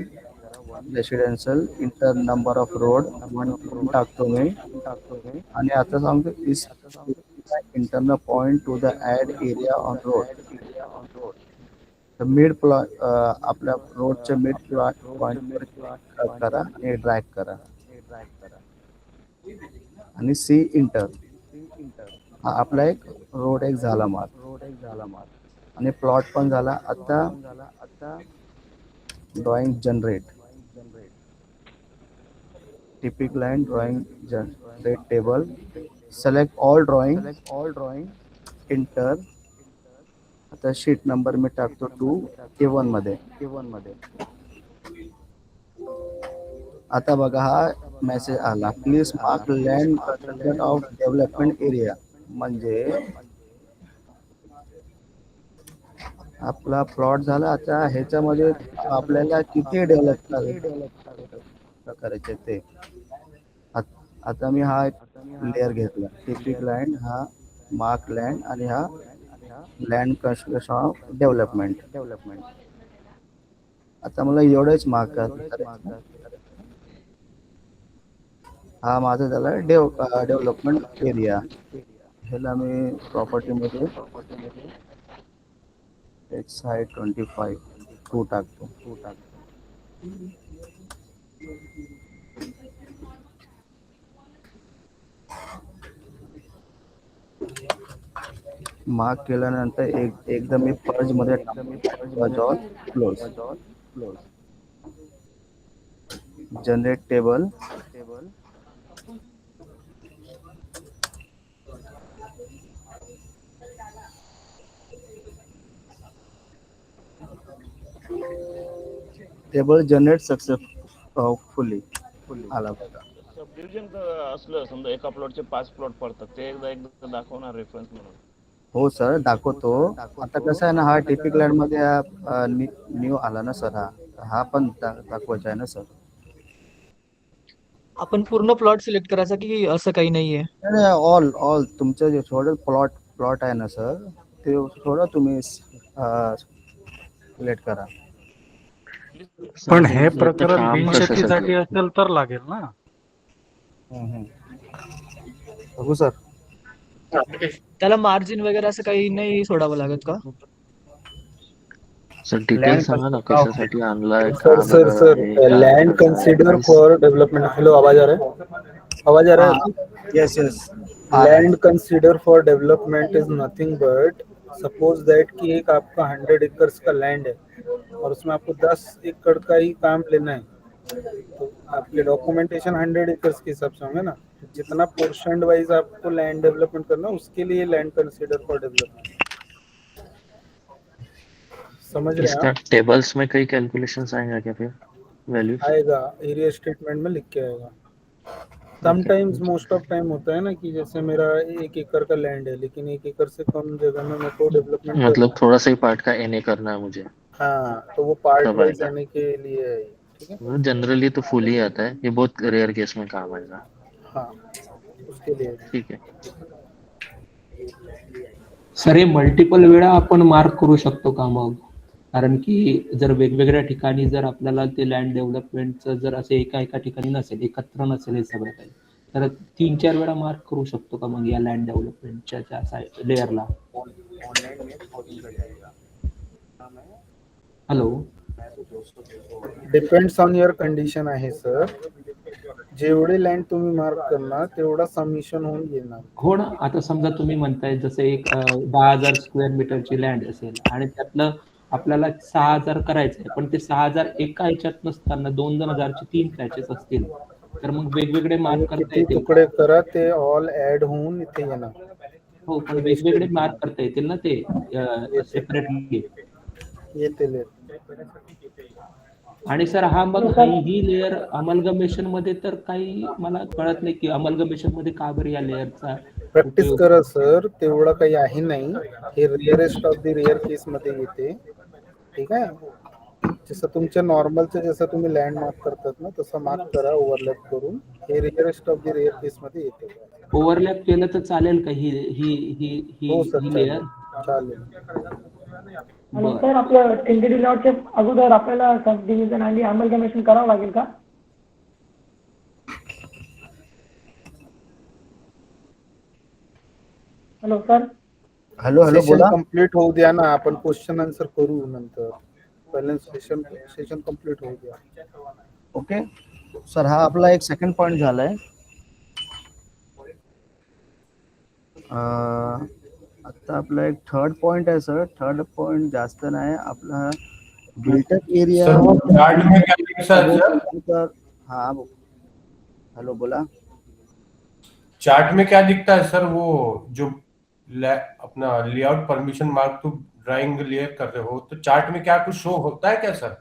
Residential enter number of road 1 टाकतो मी. आणि आता सांगतो is internal point to the add area on road. Mid plot आपल्या रोडच्या मिड पॉइंट करा आणि ड्रॅग करा आणि सी इंटर. हा आपला एक रोड एक झाला मार्क आणि प्लॉट पण झाला. आता ड्रॉइंग जनरेट. टिपिक line drawing generate table. Select all drawing enter. आता शीट नंबर मी टाकतो 2A1 मध्ये. आता बघा हा मेसेज आला, please mark land content of development area. म्हणजे आपला प्लॉट झाला. आता ह्याच्यामध्ये आपल्याला किती डेव्हलप करायचे ते. आता मी हा लेअर घेतला, टिपिक लँड, हा मार्क लँड आणि हा लँड कन्स्ट्रक्शन ऑफ डेव्हलपमेंट. आता मला एवढंच मार्क करायचं. हा माझा झाला डेव्हलपमेंट एरिया. ह्याला मी प्रॉपर्टीमध्ये XI25 2 टाकतो. मार्क केल्यानंतर एकदम मी पर्ज मध्ये टाकतो. Close. Generate table. Table generate successfully आला बघा. सब डिव्हिजन असलं समजा एका प्लॉटचे 5 प्लॉट पडतात ते एकदा दाखवणार रेफरन्स म्हणून. हो सर दाखवतो. आता कसं आहे ना, हा टिपिक लँड मध्ये न्यू आला ना सर, हा पण दाखवायचा आहे ना सर. आपण पूर्ण प्लॉट सिलेक्ट करायचा की असं काही नाहीये? ऑल तुमचं जे थोडं प्लॉट आहे ना सर, ते थोडं तुम्ही सिलेक्ट करा. पण हे प्रकरण बिनशर्तीसाठी असेल तर लागेल ना. बघू सर. त्याला मार्जिन वगैरे असं काही नाही सोडावं लागत का? सर डिटेल सांगा ना कशासाठी आणलाय. Sir land consider for development. Hello आवाज आ रहा है? Yes land consider for development is nothing but suppose that कि एक आपका 100 एकर्स का लैंड है और उसमें आपको 10 एकड़ का ही काम लेना है, तो आपके डॉक्यूमेंटेशन 100 एकर्स के हिसाब से होंगे ना. जितना पोर्शन वाइज आपको लैंड डेवलपमेंट करना उसके लिए लैंड कंसीडर फॉर डेवलपमेंट. समझ रहे हैं आप? टेबल्स में कई कैलकुलेशंस आएगा क्या फिर वैल्यू आएगा, एरिया स्टेटमेंट में लिख के आएगा. समटाइम्स मोस्ट ऑफ टाइम होता है ना कि जैसे मेरा 1 एकड़ का लैंड है लेकिन 1 एकड़ से कम जगह में मेरे को डेवलपमेंट मतलब थोड़ा सा ही पार्ट का एनए करना है मुझे. हाँ, तो वो पार्ट वाइज आने के लिए है. ठीक है, जनरली तो फुल ही आता है, ये बहुत रेयर केस में काम आएगा. हाँ उसके लिए. ठीक है सर हे मल्टिपल वेळा आपण मार्क करू शकतो का मग? कारण की जर वेगवेगळ्या ठिकाणी जर आपल्याला ते लँड डेव्हलपमेंटचं जर असे एका ठिकाणी नसेल, एकत्र नसेल हे सगळं काही, तर 3-4 वेळा मार्क करू शकतो का मग या लँड डेव्हलपमेंटच्या लेअरला? Hello, depends on your condition आहे सर. जेवढे लँड तुम्ही मार्क करणार तेवढा सबमिशन होऊन येणार. हो ना. आता समजा तुम्ही म्हणताय जसं एक 10,000 स्क्वेअर मीटरची लँड असेल आणि त्यातलं आपल्याला 6,000 करायचंय, पण ते 6,000 एका ह्याच्यात नसताना 2,000चे 3 पॅचेस असतील, तर मग वेगवेगळे मार्क करता येतील. तुकडे करा, ते ऑल ऍड होऊन इथे येणार. हो, पण वेगवेगळे मार्क करता येतील ना ते सेपरेटली. येतील. आणि सर हा मग ही लेअर अमलगमेशन मध्ये तर काही मला कळत नाही की अमलगमेशन मध्ये का बरं या लेअरचा प्रॅक्टिस करा सर, तेवढं काही आहे नाही. हे रिअरेस्ट ऑफ द रिअर केस मध्ये येते. ठीक आहे, जसं तुमच्या नॉर्मलचं जसं तुम्ही लँड मार्क करतात ना तसं मार्क करा ओव्हरलॅप करून. हे रिअरेस्ट ऑफ द रिअर केस मध्ये येते. ओव्हरलॅप केलं तर चालेल का ही ही ही ही लेअर? चालेल. आणि सर आपलं टेंटेटिव्ह लॉटच्या अगोदर आपल्याला सब डिव्हिजन आणि अमलगमेशन करावं लागेल का? Hello sir. हॅलो बोला. कंप्लीट होऊ द्या ना, आपण क्वेश्चन आन्सर करू नंतर. पहिले सेशन कंप्लीट होऊ द्या. ओके सर, हा आपला एक सेकंड पॉइंट झालाय. आता आपला एक थर्ड पॉइंट आहे सर. थर्ड पॉइंट जास्त नाही आपला बिल्टअप एरिया. हाँ हेलो बोला. चार्ट में क्या दिखता है सर? वो जो अपना layout permission mark to drawing layer कर रहे हो, तो चार्ट में क्या कुछ शो होता है क्या सर?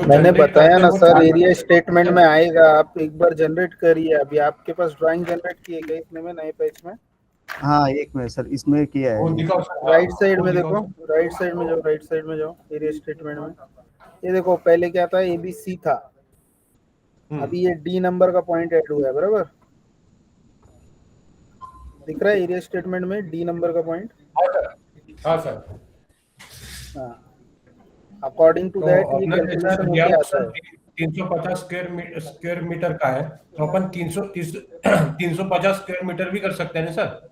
मैंने बताया ना सर, एरिया स्टेटमेंट में आएगा. आप एक बार जनरेट करिए. अभी आपके पास ड्राइंग जनरेट किए गए इसमें में नए पेज में? हाँ एक मिनट सर, इसमें किया है. राइट साइड में देखो, राइट साइड में जाओ एरिया स्टेटमेंट में. ये देखो पहले क्या था, ABC था. अभी ये D नंबर का पॉइंट ऐड हुआ है. बराबर दिख रहा है एरिया स्टेटमेंट में D नंबर का पॉइंट? हाँ सर. हाँ, अकॉर्डिंग टू दैट ये कैलकुलेशन होके आता है. 350 स्क्वायर मीटर का है तो अपन 350 स्क्वायर मीटर भी कर सकते हैं ना सर?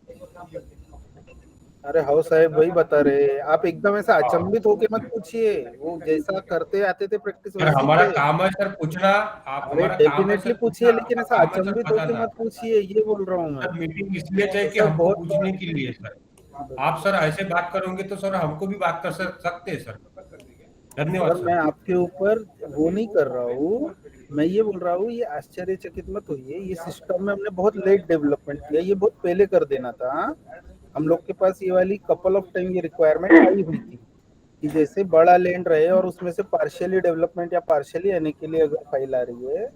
अरे हाँ साहब, वही बता रहे. आप एकदम ऐसा अचंभित होके मत पूछिए. वो जैसा करते आते थे प्रैक्टिस हमारा काम है सर पूछना. आप डेफिनेटली पूछिए, लेकिन ऐसा अचंभित होके मत पूछिए. ये बोल रहा हूँ मैं. मीटिंग इसलिए चाहिए कि हमको पूछने के लिए सर. आप सर ऐसे बात करोगे तो सर हमको भी बात कर सकते हैं सर. धन्यवाद सर. मैं आपके ऊपर वो नहीं कर रहा हूँ. मैं ये बोल रहा हूँ, ये आश्चर्यचकित मत होइए. ये सिस्टम में हमने बहुत लेट डेवलपमेंट किया. ये बहुत पहले कर देना था. हम लोग के पास ये वाली कपल ऑफ टाइम ये रिक्वायरमेंट आई हुई थी कि जैसे बड़ा लैंड रहे और उसमें से पार्शियली डेवलपमेंट या पार्शियली आने के लिए अगर फाइल आ रही है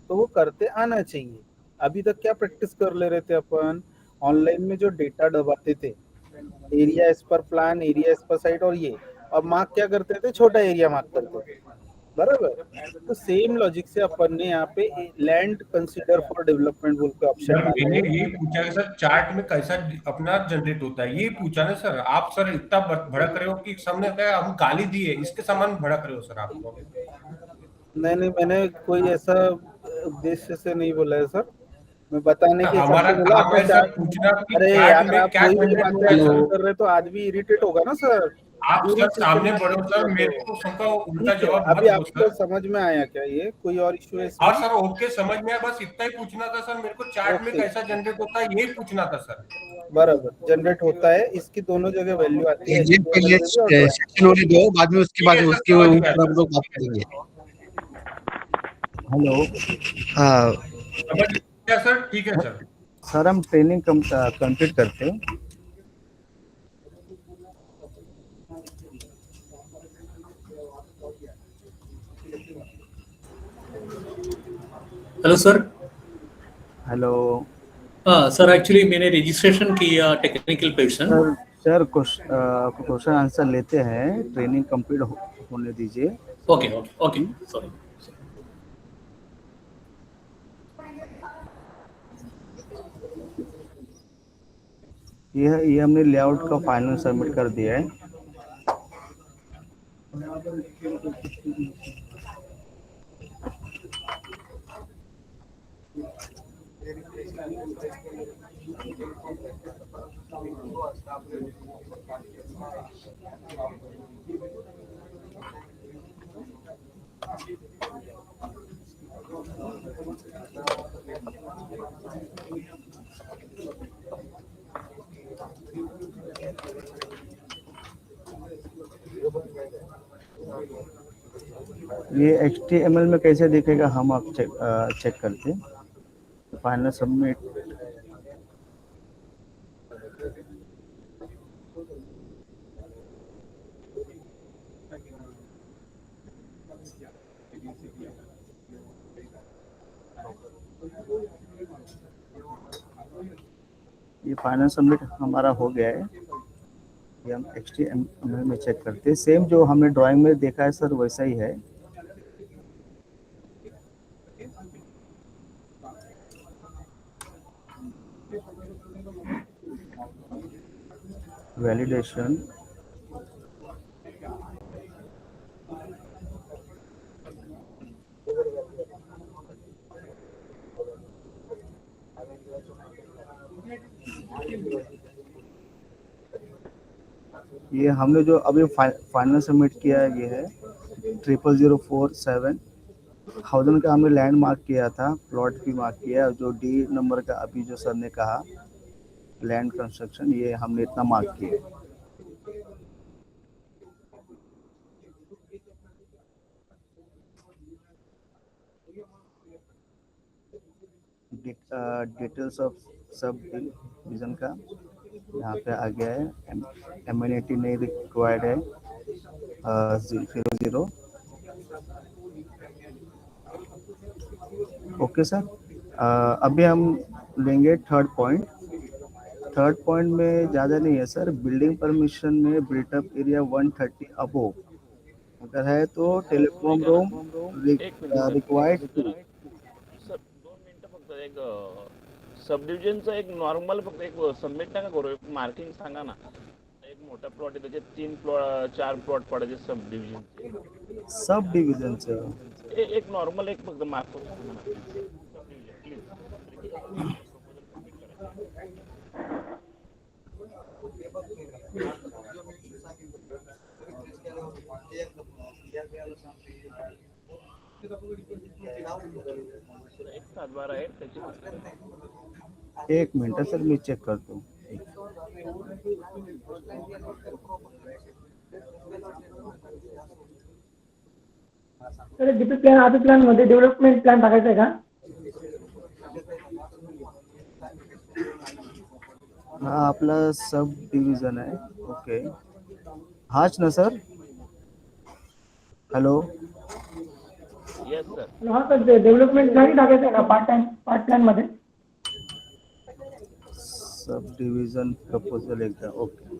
तो वो करते आना चाहिए। अभी तक क्या प्रैक्टिस कर ले रहे थे अपन, ऑनलाइन में जो डेटा दबाते थे, area as per plan, area as per site, और ये अब मार्क क्या करते थे, छोटा एरिया मार्क करते थे, बराबर। तो सेम लॉजिक से अपन ने यहाँ पे लैंड कंसीडर फॉर डेवलपमेंट बोल के ऑप्शन सर डाला मैंने है। ये पूछा कि सर चार्ट में कैसा अपना जनरेट होता है, ये पूछा ना सर। आप सर इतना भड़क रहे हो कि सामने क्या हम गाली दिए इसके समान भड़क रहे हो सर आप तो। नहीं, मैंने कोई ऐसा उद्देश्य से नहीं बोला है सर, मैं बताने के हिसाब हमारा से बोला काम अपना है सर चार्ट। पूछना कि अरे चार्ट यार, में आप क्या कोई भी जनरेट बातें हुआ है ऐसे सर। कर रहे तो आदमी इरिटेट होगा ना सर। आप पूरी सर सामने सिस्टमेटिक बढ़ो नहीं सर, किया मेरे तो को सबका उल्टा ठीक है। जवाब अभी मत दो आपको सर। समझ में आया क्या, ये कोई और इशू है और इसमें? सर ओके समझ में आया, बस इतना ही पूछना था सर मेरे को, चार्ट में ओके, कैसा जनरेट होता है यही पूछना था सर। बराबर जनरेट होता है, इसकी दोनों जगह वैल्यू आती है, ये HTML पहले में भी और ड्राइंग। सेक्शन होने दो, बाद में उसके ठीक बाद है सर, उसके समझ गया ऊपर हम सर। लोग बात करेंगे। हेलो हाँ समझ गया सर, ठीक है सर। सर, हम ट्रेनिंग कंप्लीट करते हैं। Hello sir. हेलो हाँ सर, एक्चुअली मैंने रजिस्ट्रेशन किया technical person. Sir question answer लेते हैं, ट्रेनिंग कंप्लीट होने दीजिए। Okay okay okay, sorry. ये हमने लेआउट का फाइनल सबमिट कर दिया है। ये HTML में कैसे दिखेगा, हम आप चेक करते हैं। Final submit. ये फाइनल सबमिट हमारा हो गया है। ये हम HTML में चेक करते हैं, सेम जो हमने ड्राइंग में देखा है सर वैसा ही है। वैलिडेशन, ये हमने जो अभी फाइनल सबमिट किया है, ये है 00047 थाउजेंड का हमने लैंड मार्क किया था, प्लॉट भी मार्क किया, जो D नंबर का अभी जो सर ने कहा लैंड कंस्ट्रक्शन, ये हमने इतना मार्क किया। डिटेल्स ऑफ सब डिवीजन का यहाँ पे आ गया है। एम्यूनिटी नहीं रिक्वायर्ड है, 0 ओके सर। अभी हम लेंगे थर्ड पॉइंट। थर्ड पॉइंट में ज़्यादा नहीं है सर, बिल्डिंग परमिशन में बिल्टअप एरिया 130 अबोव अगर है तो telecom room required too. Sir 2 मिनिटं फक्त, एक सब डिव्हिजनचं एक नॉर्मल फक्त एक सबमिट नका करू, एक मार्किंग सांगा ना। एक मोठा प्लॉट आहे त्याचे 4 प्लॉट पडायचे सब डिव्हिजनचं एक नॉर्मल एक फक्त मार्क करू सांगा ना प्लीज। एक 7-12 आहे त्याची। एक मिनट सर, मैं चेक करता हूँ। सर डीपी प्लॅन आधी प्लॅन मध्ये डेव्हलपमेंट प्लॅन टाकायचा आहे का? हा आपला सब डिव्हिजन आहे. ओके, हाच ना सर? Hello, yes sir. हा सर, डेव्हलपमेंट नाही टाकायचं का पार्ट प्लॅन मध्ये? सब डिव्हिजन प्रपोजल एकदा. ओके,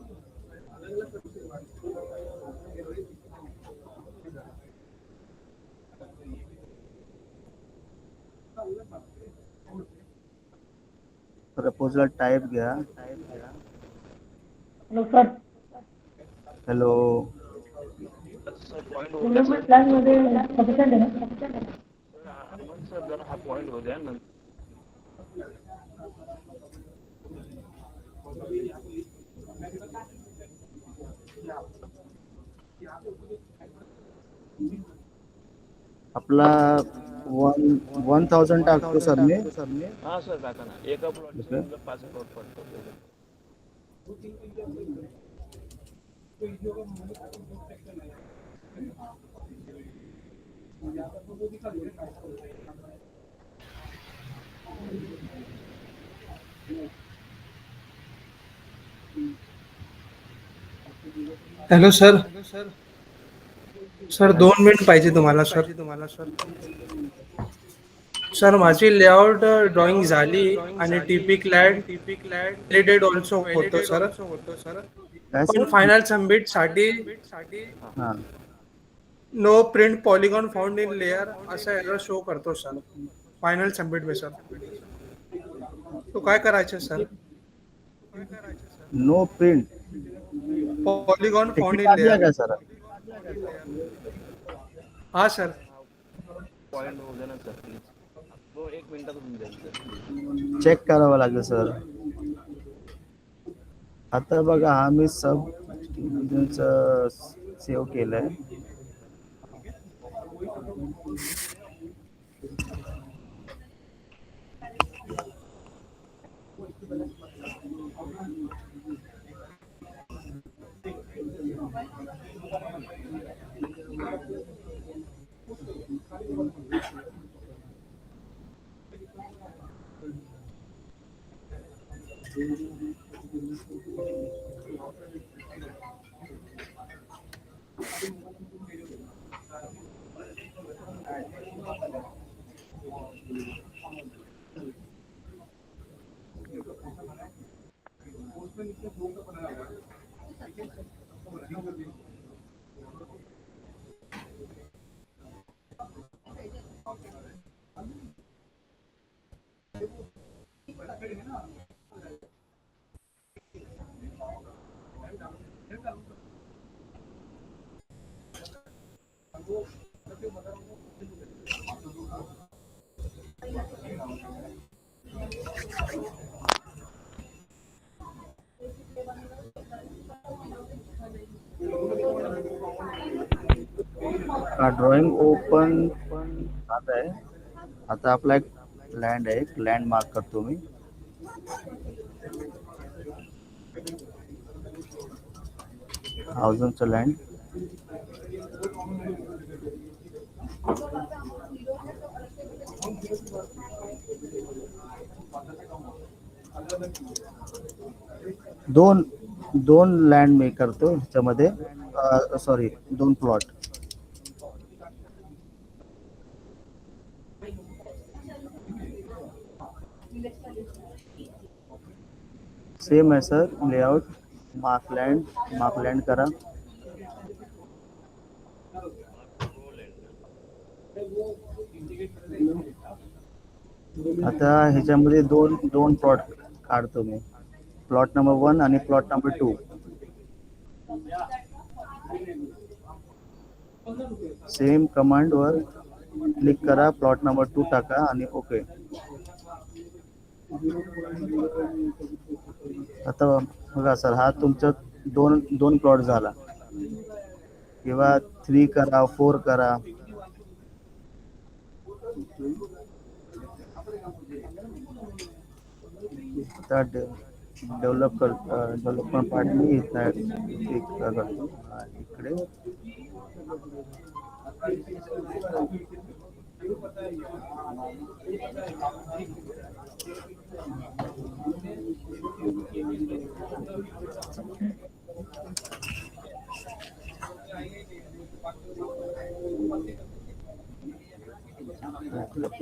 प्रपोजल टाईप घ्या. Hello sir, hello, sir point होऊ द्या डेव्हलपमेंट सर. प्लॅन मध्ये सफिशियंट आहे ना? अमन सर जरा हा पॉईंट होऊ द्या नंतर. आपला 1000 टाकतो सर मी. हा सर टाका ना. एका प्लॉटचे ओके. समजा 5 प्लॉट पडतो. Hello sir. सर 2 मिनिट पाहिजे तुम्हाला सर. सर माझी लेआउट ड्रॉइंग झाली आणि टीपी क्लॅड व्हॅलिडेट ऑल्सो होतो सर. काय पण सर? फायनल सबमिट साठी हा, no print polygon found in layer असा एरर शो करतो सर फायनल सबमिट में सर. तो काय करायचं sir? No print polygon found ticket in आली आहे लेअर. का सर? हा सर. पॉईंट होऊ द्या ना सर प्लीज. तो 1 मिनिटात होऊन जाईल सर प्लीज. चेक करावं लागेल सर. आता बघा, हा मी सब डिव्हिजनचं सेव्ह केलंय. ड्रॉइंग ओपन आता आहे. आता आपला एक लँड आहे, एक लँड मार्क करतो मी. थाउजंडचं लँड. दोन लँड मी करतो ह्याच्यामध्ये. Sorry, 2 plot. सेम आहे सर लेआउट. मार्कलँड करा. आता ह्याच्यामध्ये दोन प्लॉट काढतो मी. प्लॉट नंबर 1 आणि प्लॉट नंबर 2. सेम कमांड वर क्लिक करा, प्लॉट नंबर 2 टाका आणि ओके. आता बघा सर, हा तुमचा दोन प्लॉट झाला. किंवा 3 करा, 4 करा. आता डेव्हलपमेंट पार्ट मी करतो इकडे. प्लॉट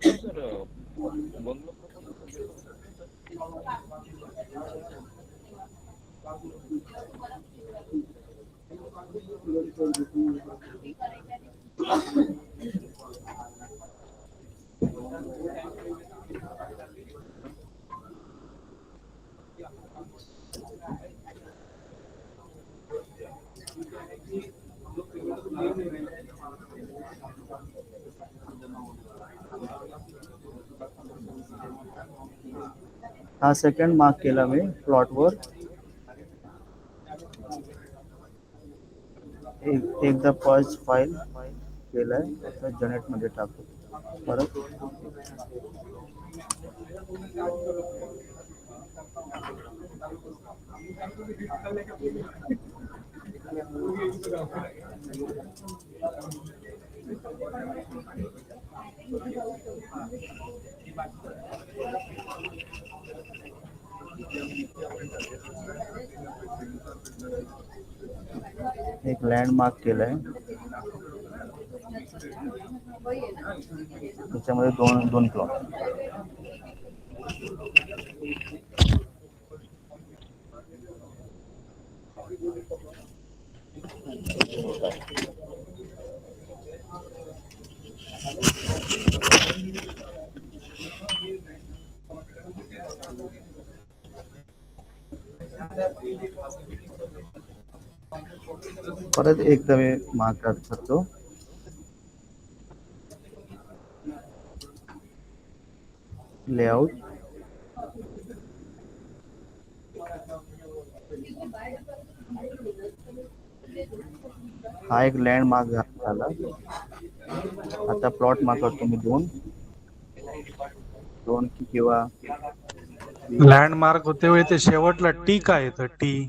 सर बंगलो हा सेकंड मार्क केला मी प्लॉटवर. एकदा पर्ज फाईल केलाय, आता जनरेट मध्ये टाकू परत. एक लँडमार्क केलाय, त्याच्यामध्ये दोन प्लॉट. परत एकदा मी मार्क करतो. लेआउट हा एक लँडमार्क झाला. आता प्लॉट मार्क करतो मी दोन किंवा लँडमार्क होते वेळी ते शेवटला टी काय येतं? T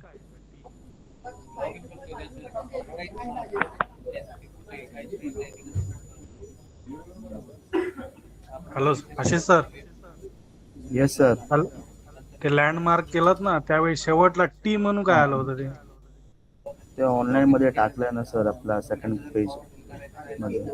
hello Ashish sir. Yes sir. ते लँडमार्क केलं ना त्यावेळी शेवटला टी म्हणून काय आलं होतं? ते ऑनलाईन मध्ये टाकलंय ना सर, आपला सेकंड पेज मध्ये.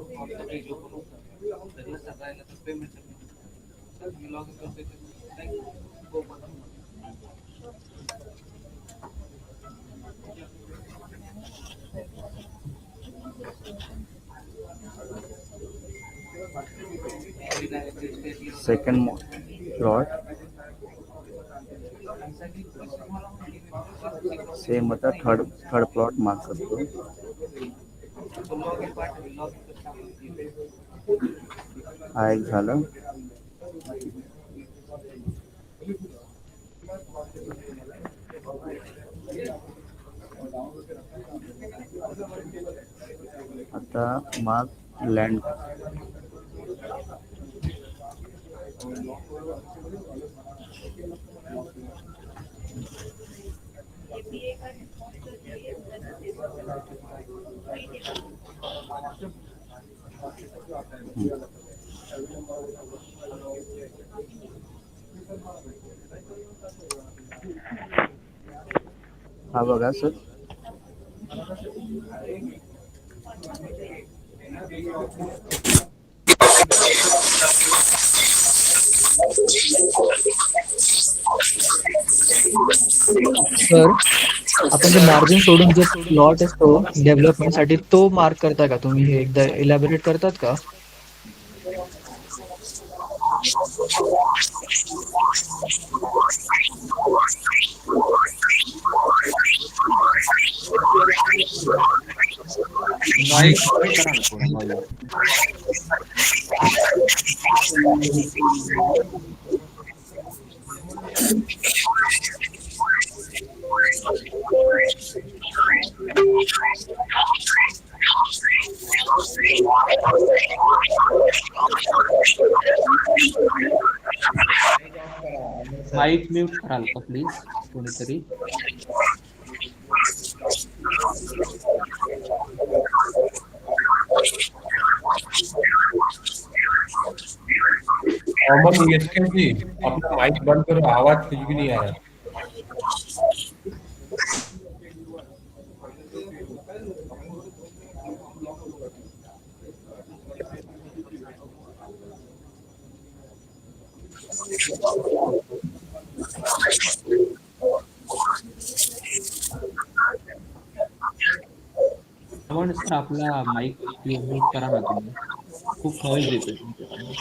सेकंड प्लॉट सेम आता थर्ड प्लॉट मार्क करतो. हा एक झालं. आता मार्क लँड. हा बघा सर. सर आपण जे मार्जिन सोडून जो प्लॉट असतो डेव्हलपमेंट साठी तो मार्क करता का तुम्ही? हे एकदा इलॅबोरेट करतात का? माईक म्यूट कराल का प्लीज कोणीतरी? जी अपना माइक बंद करो, आवाज कुछ भी नहीं आ रहा. सर आपला माईक म्यूट करा ना तुम्ही. खूप नॉईज येतोय तुमच्याकडनं.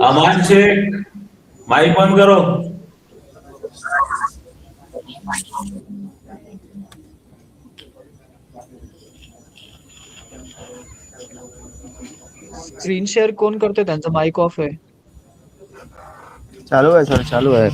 अमान शेख माइक बंद करो. स्क्रीन शेअर कोण करतोय? त्यांचा माईक ऑफ आहे. चालू आहे सर, चालू आहे.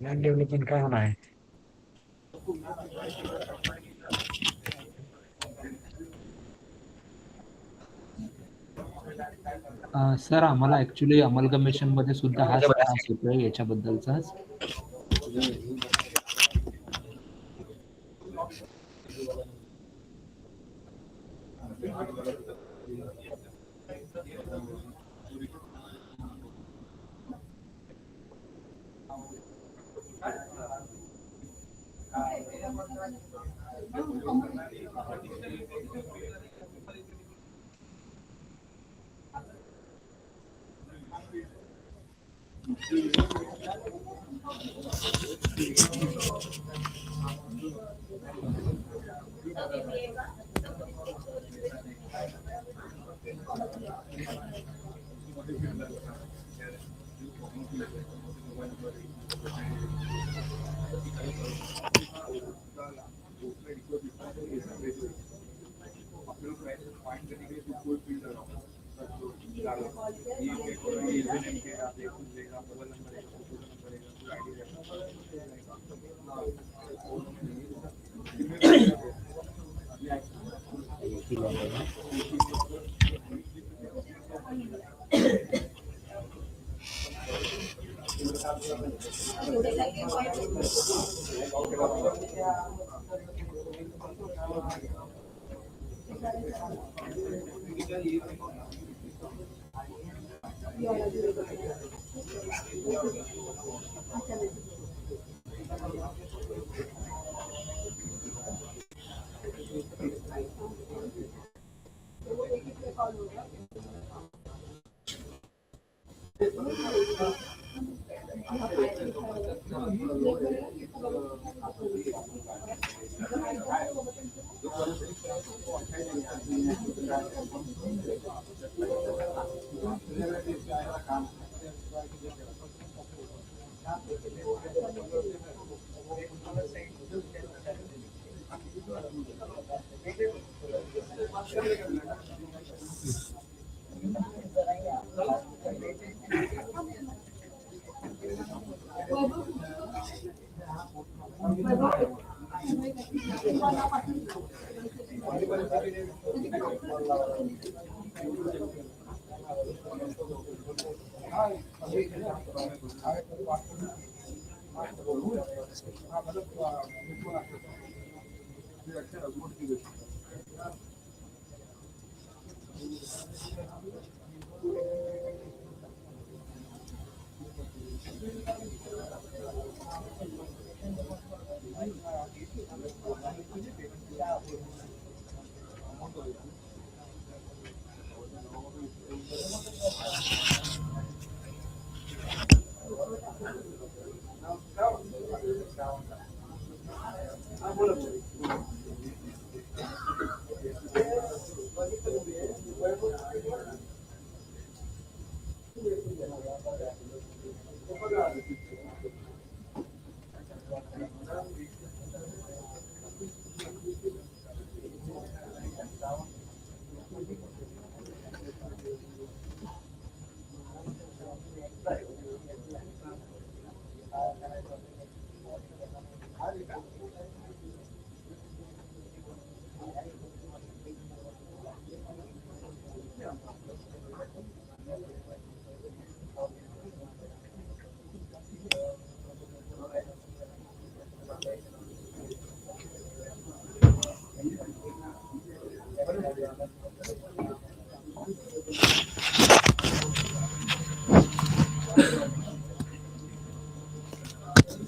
लँड डेव्हलपमेंट काय होणार आहे? सर आम्हाला ऍक्च्युली अमलगमेशन मध्ये सुद्धा हाच त्रास होतोय याच्याबद्दलचाच.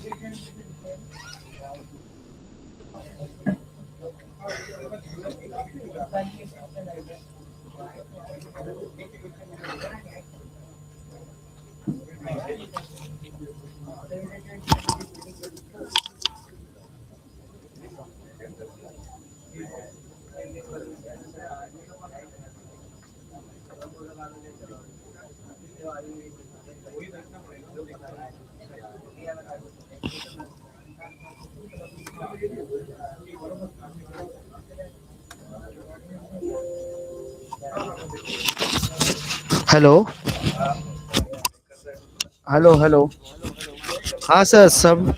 हेलो हेलो हेलो हाँ सर, सब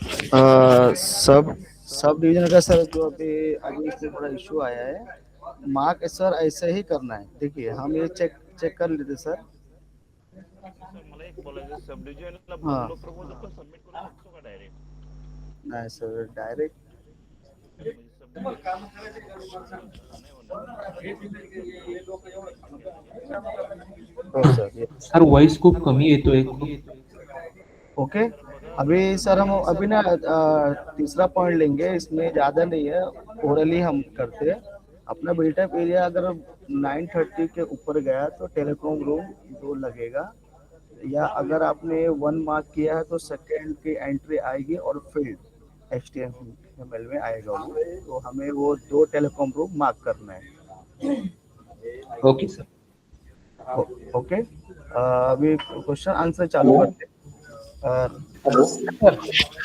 डिवीजन का सर जो अभी इसमें बड़ा इशू आया है, मार्क सर ऐसे ही करना है। देखिए हम ये चेक कर लेते सर। सर मला एक बोलायचं, सब डिव्हिजनला हाँ। बदलो प्रपोजल पण सबमिट करू शकतो का डायरेक्ट? नहीं सर, डायरेक्ट सर वॉइस खूप कमी येतोय ओके। अभी सर हम अभी ना तीसरा पॉइंट लेंगे, इसमें ज़्यादा नहीं है, ओरली हम करते हैं। अपना बिल्टअप एरिया अगर 930 के ऊपर गया तो टेलीकॉम रूम 2 लगेगा, या अगर आपने 1 मार्क किया है तो सेकेंड की एंट्री आएगी और फील्ड HTML में आएगा वो, तो हमें वो 2 टेलीकॉम रूम मार्क करना है। Okay sir. ओके, अभी क्वेश्चन आंसर चालू करते हैं।